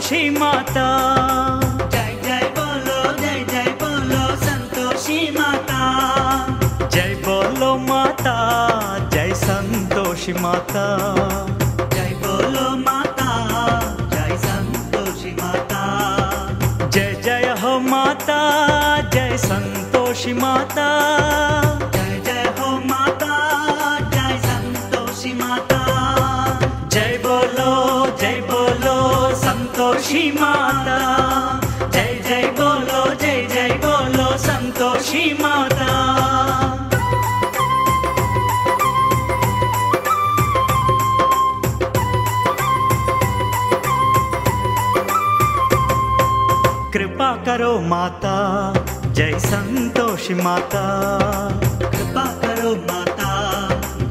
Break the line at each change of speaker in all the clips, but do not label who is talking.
संतोषी माता।
जय जय बोलो संतोषी माता।
जय बोलो माता जय संतोषी माता।
जय बोलो माता जय संतोषी माता।
जय जय हो माता जय संतोषी माता।
जय जय हो माता जय संतोषी माता।
जय बोलो संतोषी माता। जय जय बोलो संतोषी माता। कृपा करो माता जय संतोषी माता।
कृपा करो माता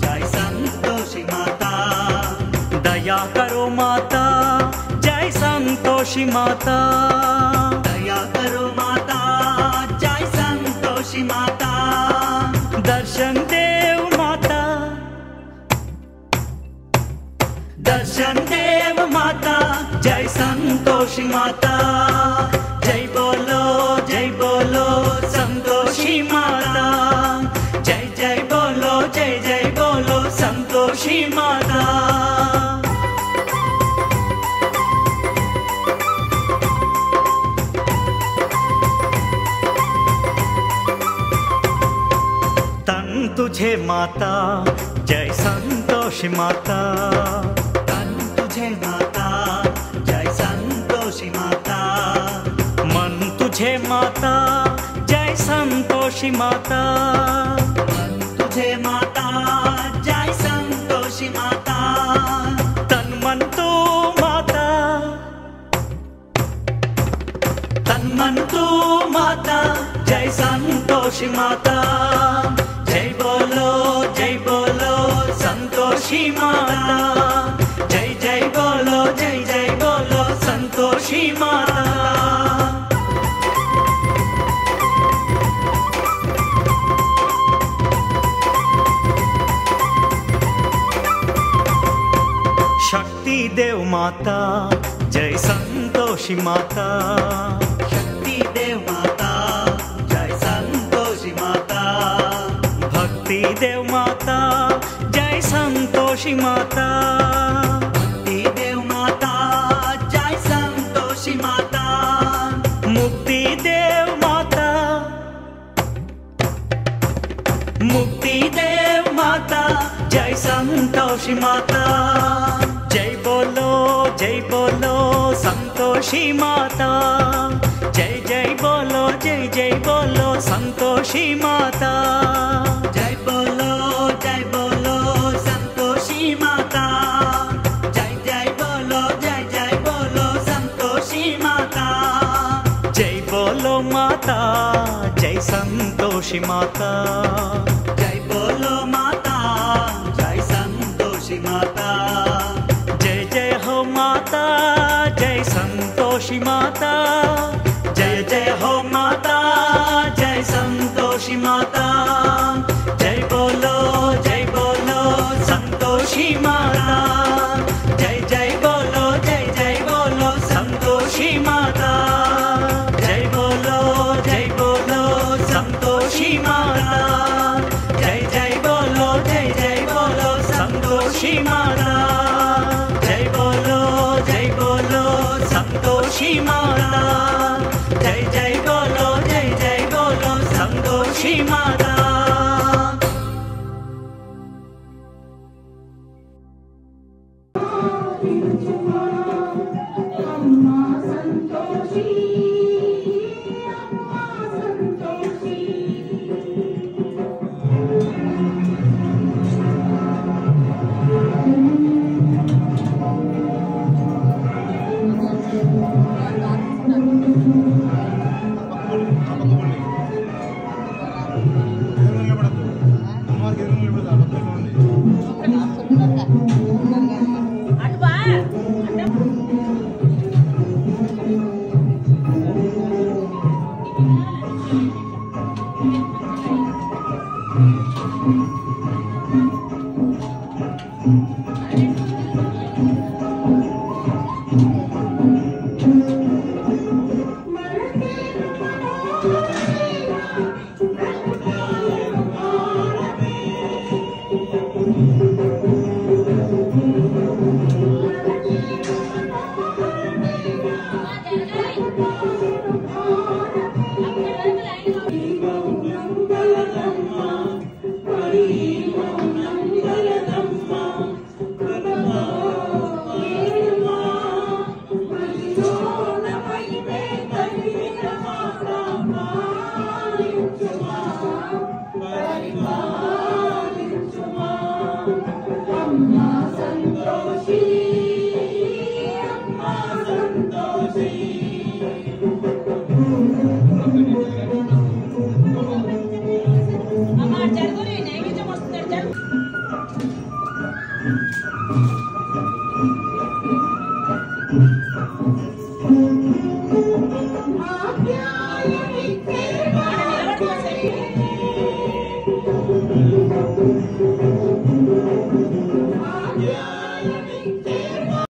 जय संतोषी माता।
दया करो माता जय संतोषी माता।
दया करो माता जय संतोषी माता।
दर्शन देव माता,
दर्शन देव माता जय संतोषी माता। जय बोलो संतोषी माता। जय जय बोलो संतोषी माता।
तन तुझे माता जय संतोषी माता।
तन तुझे माता जय संतोषी माता।
मन तुझे माता जय संतोषी माता।
मन तुझे माता जय संतोषी माता।
तन मन तू माता,
तन मन तू माता जय संतोषी माता। जय बोलो संतोषी माता। जय जय बोलो संतोषी माता।
शक्ति देव माता जय संतोषी माता।
शक्ति देव माता जय संतोषी माता।
भक्ति देव माता जय संतोषी माता।
भक्ति देव माता जय संतोषी माता।
मुक्ति देव माता,
मुक्ति देव माता जय संतोषी माता।
जय बोलो संतोषी माता। जय जय बोलो संतोषी माता।
जय बोलो संतोषी माता। जय जय बोलो संतोषी माता।
जय बोलो माता जय संतोषी माता।
जय बोलो माता जय संतोषी माता।
जय जय हो माता जय संतोषी माता।
जय जय हो माता जय संतोषी माता। जय बोलो संतोषी माता। जय जय बोलो संतोषी माता। जय बोलो संतोषी माता। जय जय बोलो संतोषी माता। जय बोलो संतोषी माता। जय जय बोलो संतोषी माता।
Yeah.